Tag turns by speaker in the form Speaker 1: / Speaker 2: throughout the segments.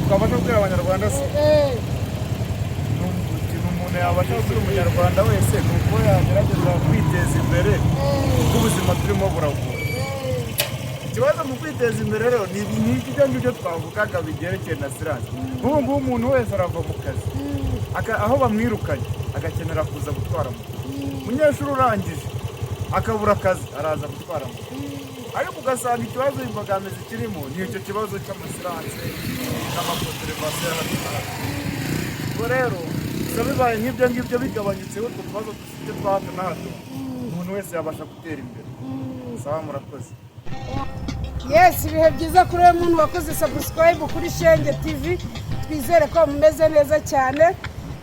Speaker 1: twabasha kubwira abanyarwanda se umuntu yabasha kubwira umunyarwanda wese ni uko yagerageza kwiteza imbere kuko ubuzima turimo buragora. Ikibazo mu kwiteza imbere rero ni ibyo ngibyo twavugaga bigerekeye na siranse. Nk'ubu ngubu umuntu wese arava mu kazi aho bamwirukanye agakenera kuza gutwara moto. Umunyeshuri urangije akabura akazi araza gutwara moto, ariko ugasanga ikibazo imbogamizi kirimo ni icyo kibazo cy'amasiranse n'amakoterevasiyo y'abaturage. Ubwo rero biba bibaye nk'ibyo ngibyo bigabanyutseho utwo tubazo dufite twa hato na hato, umuntu wese yabasha gutera imbere. Sawa, murakoze.
Speaker 2: Yes, ibihe byiza kuri uyu muntu wakoze subscribe kuri Shenge TV. Twizere ko mumeze neza cyane.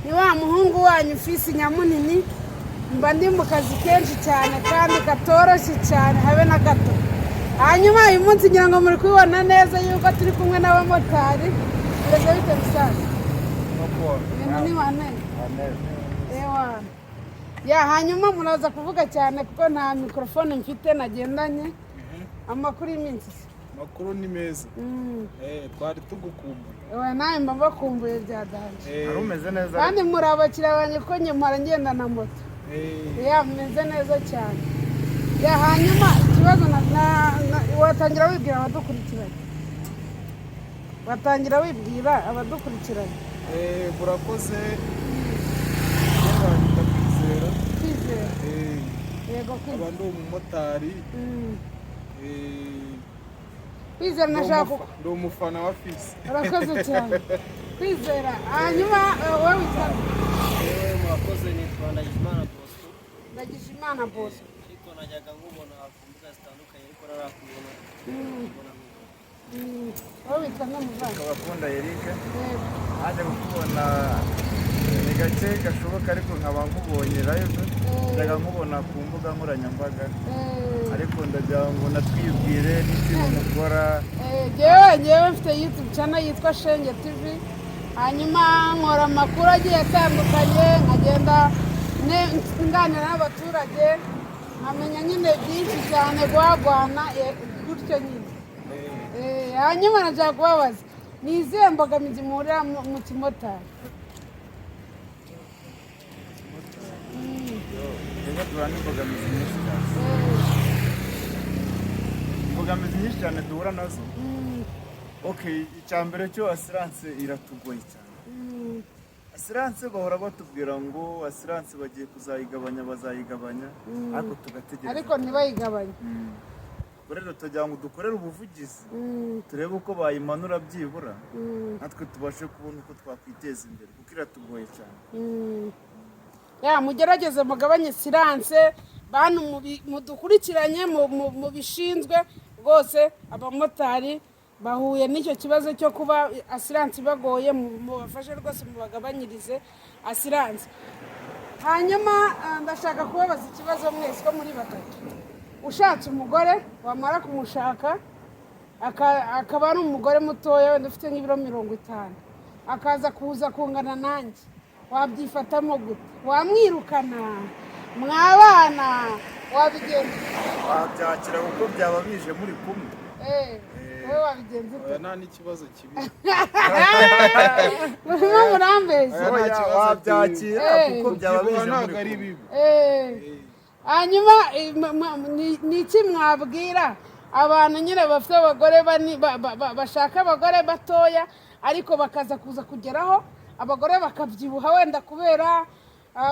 Speaker 2: Ni wa muhungu wanyu Fisi Nyamunini, mba ndi mu kazi kenshi cyane kandi katoroshye cyane habe na gato. Hanyuma uyu munsi ngira ngo muri kubibona neza yuko turi kumwe n'abamotari. Mbese bite bisaza? Ni wane? Ewa. Ya, hanyuma muraza kuvuga cyane kuko nta mikrofone mfite nagendanye. Amakuru y'iminsi.
Speaker 1: Makuru ni meza. Twari tugukumbuye.
Speaker 2: Ewa, nawe mba bakumbuye bya danje.
Speaker 1: Ari umeze neza.
Speaker 2: Kandi muri abakiriya banjye ko nyemara ngenda na moto. Ya, meze neza cyane. Ya, hanyuma ikibazo watangira wibwira abadukurikiranye. Watangira wibwira abadukurikiranye.
Speaker 1: Burakoze.
Speaker 2: Kwizera. Yego,
Speaker 1: aba ndi umumotari.
Speaker 2: Kwizera nashaka
Speaker 1: ndi umufana wa Fisi.
Speaker 2: Urakoze cyane. Kwizera, hanyuma wowe witwa?
Speaker 3: Murakoze, nitwa Ndagijimana Bosco.
Speaker 2: Ndagijimana Bosco.
Speaker 3: Ariko najyaga nkubona ku mbuga zitandukanye ariko narakubona.
Speaker 2: Wowe witwa n'umuvandimwe?
Speaker 1: Kabakunda Eric. Aje kukubona ni gake gashoboka ariko nkaba nkubonye live, ndaga nkubona ku mbuga nkoranyambaga. Ariko ndagira ngo natwibwire n'ikintu mukora.
Speaker 2: Jewe mfite YouTube channel yitwa Shenge TV. Hanyuma nkora amakuru agiye atandukanye, nkagenda nganira n'abaturage, nkamenya nyine byinshi cyane guhagwana gutyo nyine. Hanyuma najya kubabaza ni izihe mbogamizi muhurira mu kimotari?
Speaker 1: Imbogamizi nyinshi cyane duhura nazo. Icyambere cyo asiranse iratugoye cyane. Asiranse bahora batubwira ngo asiranse bagiye kuzayigabanya bazayigabanya, ariko tugategereza
Speaker 2: ariko ntibayigabanye.
Speaker 1: Rero tugira ngo dukorere ubuvugizi turebe uko bayimanura byibura natwe tubashe kubona uko twakwiteza imbere kuko iratugoye cyane.
Speaker 2: Ya, mugerageze mugabanye siranse bantu mudukurikiranye mu bishinzwe rwose. Abamotari bahuye n'icyo kibazo cyo kuba asiranse bagoye, mubafashe rwose mubagabanyirize asiranse. Hanyuma ndashaka kubabaza ikibazo mwese ko muri batatu. Ushatse umugore wamara kumushaka akaba ari umugore mutoya wenda ufite nk'ibiro 50, akaza kuza kungana nanjye, wabyifatamo gute? Wamwirukana? Mwabana? Wabigenza?
Speaker 1: Wabyakira kuko byaba bije muri kumwe.
Speaker 2: Wowe wabigenza ute?
Speaker 1: Nta n'ikibazo kibi.
Speaker 2: Murimo murambeshya.
Speaker 1: Wabyakira kuko byaba bije muri kumwe.
Speaker 2: Hanyuma ni iki mwabwira abantu nyine bafite abagore bashaka abagore batoya ariko bakaza kuza kugeraho abagore bakabyibuha wenda kubera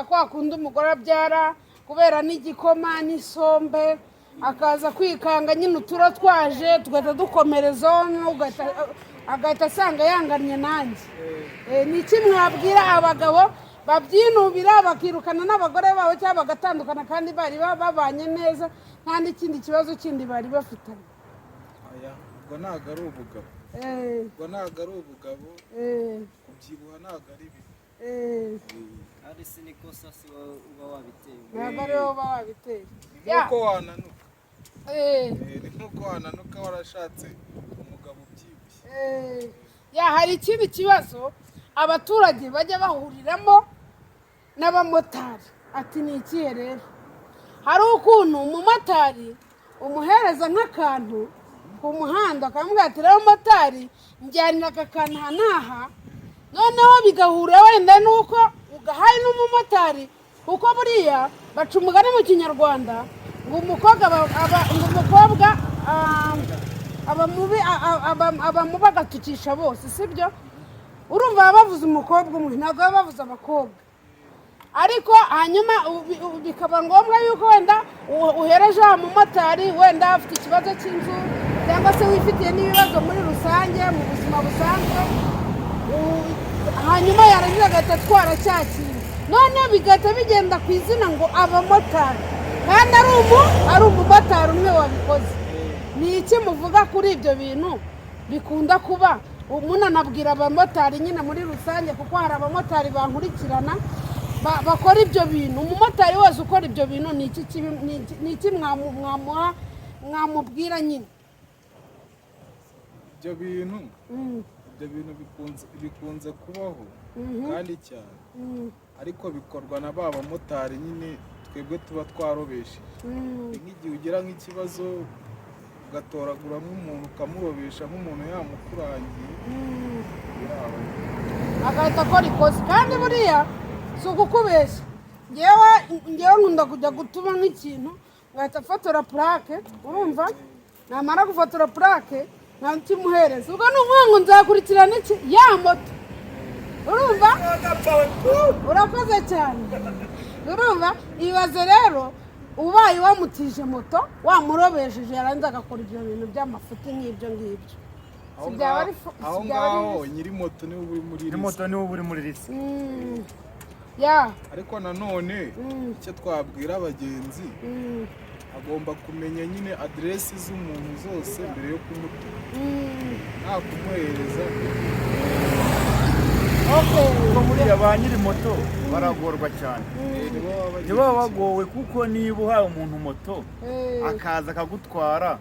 Speaker 2: kwa kundi umugore abyara, kubera n'igikoma n'isombe, akaza kwikanga nyine uturo twaje tugahita dukomereza agahita asanga yangannye nanjye. Ni iki mwabwira abagabo babyinubira bakirukana n'abagore babo cyangwa bagatandukana kandi bari babanye neza nta n'ikindi kibazo kindi bari bafitanye?
Speaker 1: Ubwo ntabwo ari ubugabo. Ubwo ntabwo ari ubugabo. Kubyibuha ntabwo ari bibi.
Speaker 3: Ari sinikosa si uba wabiteye.
Speaker 2: Ntabwo ari wowe uba wabiteye.
Speaker 1: Nuko wananuka.
Speaker 2: Ni
Speaker 1: nkuko wananuka warashatse umugabo ubyibushye.
Speaker 2: Hari ikindi kibazo abaturage bajya bahuriramo n'abamotari. Ati ni ikihe rero? Hari ukuntu umumotari umuhereza nk'akantu ku muhanda akamubwira ati rero motari njyanira aka kantu aha n'aha noneho bigahura wenda nuko ugahaye n'umumotari kuko buriya baca umugani mu kinyarwanda ngo umukobwa aba mubi agatukisha bose sibyo urumva baba bavuze umukobwa umwe ntabwo baba bavuze abakobwa ariko hanyuma bikaba ngombwa yuko wenda uhereje wa mumotari wenda afite ikibazo cy'inzu cyangwa se wifitiye n'ibibazo muri rusange mu buzima busanzwe hanyuma yarangiza agahita atwara cya kintu noneho bigahita bigenda ku izina ngo abamotari kandi ari umumotari umwe wabikoze ni iki muvuga kuri ibyo bintu bikunda kuba umuntu anabwira abamotari nyine muri rusange kuko hari abamotari bankurikirana bakora ibyo bintu umumotari wese ukora ibyo bintu ni iki mwamubwira nyine
Speaker 4: ibyo bintu bikunze kubaho kandi cyane ariko bikorwa na ba bamotari nyine twebwe tuba twarobesheje nk'igihe ugira nk'ikibazo ugatoragura nk'umuntu ukamurobesha nk'umuntu yamukurangiye
Speaker 2: agahita akora ikosi kandi buriya si ukukubeshya ngewe nkunda kujya gutuma nk'ikintu ngahita afotora purake urumva namara gufotora purake ntakimuhereza ubwo ni ukuvuga ngo nzakurikirana iki ya moto urumva urakoze cyane urumva ibaze rero ubaye wamutije moto wamurobesheje yarangiza agakora ibyo bintu by'amafuti nk'ibyo ngibyo
Speaker 4: aho ngaho nyiri moto niwe uri muri risi ariko nanone icyo twabwira abagenzi agomba kumenya nyine aderesi z'umuntu zose mbere yo kumutuma nta kumuhereza
Speaker 1: kuko buriya ba nyiri moto baragorwa cyane ntibaba bagowe kuko niba uhaye umuntu moto akaza akagutwara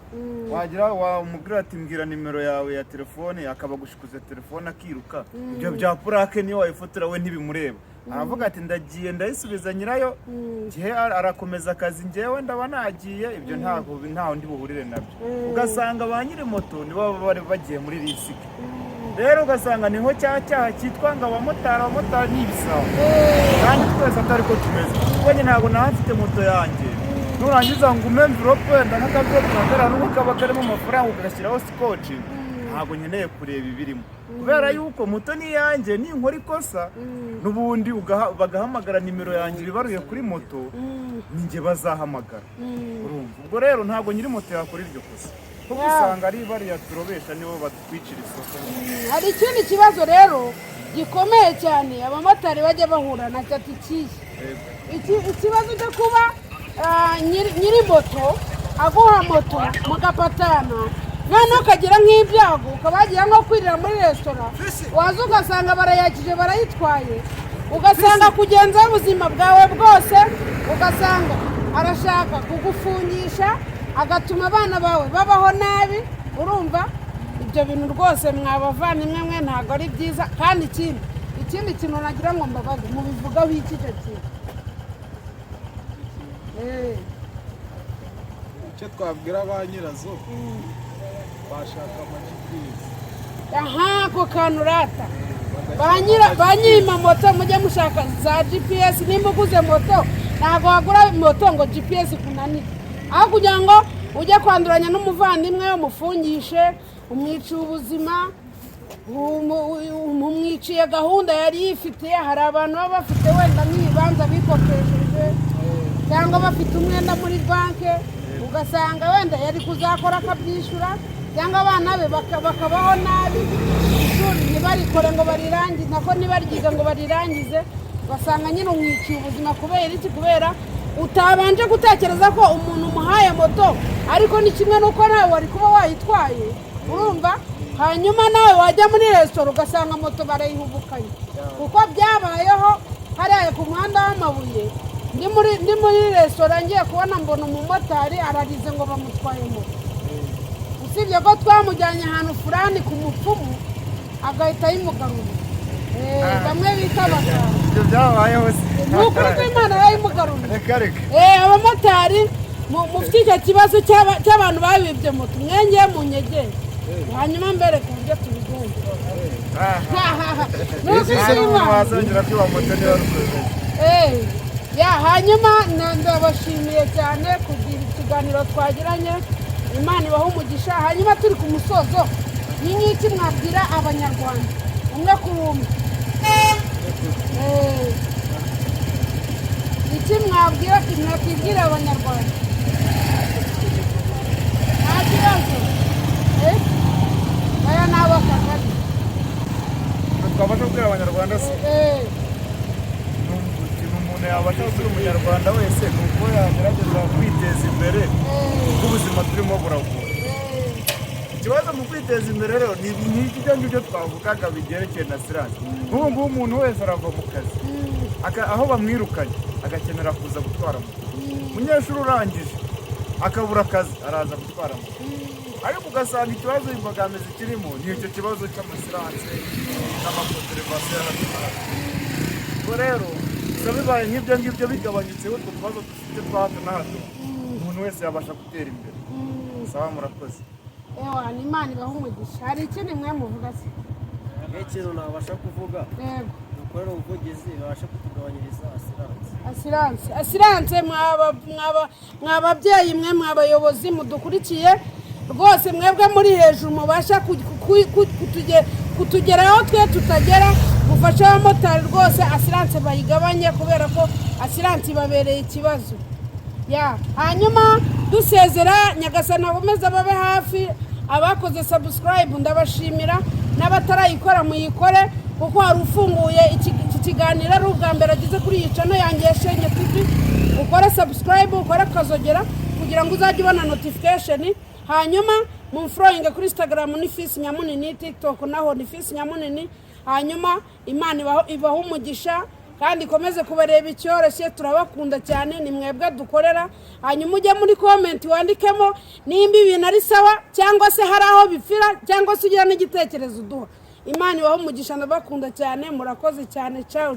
Speaker 1: wagira wamubwira ati mbwira nimero yawe ya telefone akaba agushikuza telefone akiruka ibyo bya purake niyo wayifotora we ntibimureba aravuga ati ndagiye ndayisubiza nyirayo gihe arakomeza akazi njyewe ndaba nagiye ibyo ntaho ndi buhurire nabyo ugasanga ba nyiri moto nibo bari bagiye muri risike rero ugasanga niho cya cyaha cyitwa ngo abamotari ni ibisaho kandi twese atari ko tumeze kuko njye ntabwo nahafite moto yanjye nurangiza ngo ume mvirope wenda nk'akavirope nkagara n'uko kaba karimo amafaranga ukagashyiraho sikoci ntabwo nkeneye kureba ibirimo kubera yuko moto ni iyanjye ninkora ikosa n'ubundi bagahamagara nimero yanjye bibaruye kuri moto ninjye bazahamagara urumva ubwo rero ntabwo nyiri moto yakora iryo kosa kuko usanga ari bariya turobesha nibo batwicira isoko
Speaker 2: hari ikindi kibazo rero gikomeye cyane abamotari bajya bahura na cyatikiye ikibazo cyo kuba nyiri moto aguha moto mugapatana noneho ukagira nk'ibyago ukaba wagira nko kwirira muri resitora waza ugasanga barayakije barayitwaye ugasanga kugenzaho ubuzima bwawe bwose ugasanga arashaka kugufungisha agatuma abana bawe babaho nabi urumva ibyo bintu rwose mwabavandimwe mwe ntabwo ari byiza kandi ikindi kintu nagira ngo mbabaze mubivugaho iki cyo kintu
Speaker 4: icyo twabwira ba nyirazo bashaka amagipisi
Speaker 2: ako kantu rata ba nyirima moto mujye mushaka za GPS nimba uguze moto ntabwo wagura moto ngo GPS kunanira aho kugira ngo ujye kwanduranya n'umuvandimwe umufungishe umwiciye ubuzima umwiciye gahunda yari yifitiye hari abantu baba bafite wenda n'ibibanza bikopesheje cyangwa bafite umwenda muri banki ugasanga wenda yari kuzakora akabyishyura cyangwa abana be bakabaho nabi ishuri ntibarikore ngo barirangize nako ntibaryiga ngo barirangize ugasanga nyine umwiciye ubuzima kubera iki kubera utabanje gutekereza ko umuntu umuhaye moto ariko ni kimwe n'uko nawe wari kuba wayitwaye urumva hanyuma nawe wajya muri resitora ugasanga moto barayihubukanye kuko byabayeho hariya ku muhanda w'amabuye ndi muri resitora ngiye kubona mbona umumotari ararize ngo bamutwaye moto usibye ko twamujyanye ahantu fulani ku mupfumu agahita yimugarura bamwe bita abaganga
Speaker 1: ibyo byabayeho se
Speaker 2: ni ukuri ko imana yayimugarura
Speaker 1: reka
Speaker 2: abamotari mufite icyo kibazo cy'abantu babibye moto mwengeye mu nyegere hanyuma mbere ku buryo tubigenza
Speaker 1: wazongera kwiba moto niba rukoze
Speaker 2: hanyuma ndabashimiye cyane kugira ikiganiro twagiranye Imana ibaha umugisha hanyuma turi ku musozo ni nk'iki mwabwira abanyarwanda umwe kuri umwe iki mwabwira abanyarwanda nta kibazo aya ni abakagari
Speaker 1: twabasha kubwira abanyarwanda se umuntu yabasha kubwira umunyarwanda wese ni uko yagerageza kwiteza imbere kuko ubuzima turimo buragora ikibazo mu kwiteza imbere rero ni ibyo ngibyo twavugaga bigerekeye na siranse nk'ubu ngubu umuntu wese arava mu kazi aho bamwirukanye agakenera kuza gutwara moto umunyeshuri urangije akabura akazi araza gutwara moto ariko ugasanga ikibazo imbogamizi kirimo ni icyo kibazo cy'amasiranse n'amakonterevasiyo y'abaturage ubwo rero biba bibaye nk'ibyo ngibyo bigabanyutseho utwo tubazo dufite twa hato na hato umuntu wese yabasha gutera imbere saba murakoze
Speaker 2: ni Imana ibaha umugisha hari ikindi mwe muvuga se
Speaker 3: ikintu nabasha kuvuga dukorera ubuvugizi babasha kutugabanyiriza
Speaker 2: asiranse mwababyeyi mwe mwabayobozi mudukurikiye rwose mwebwe muri hejuru mubasha kutugeraho twe tutagera mufashe abamotari rwose asiranse bayigabanye kubera ko asiranse ibabereye ikibazo hanyuma dusezera nyagasani abomeza babe hafi abakoze subscribe ndabashimira n'abatarayikora muyikore kuko hari ufunguye iki kiganiro ari ubwa mbere ageze kuri iyi channel yanjye ya Shenye TV ukore subscribe ukore kazogera kugira ngo uzajye ubona notification hanyuma mumfollowing kuri Instagram ni Fils Nyamunini TikTok naho ni Fils Nyamunini hanyuma Imana ibaha umugisha kandi komeze kubareba icyoroshye turabakunda cyane ni mwebwe dukorera hanyuma ujye muri comment wandikemo nimba ibintu ari sawa cyangwa se hari aho bipfira cyangwa se ugira n'igitekerezo duha Imana ibaha umugisha ndabakunda cyane murakoze cyane ciao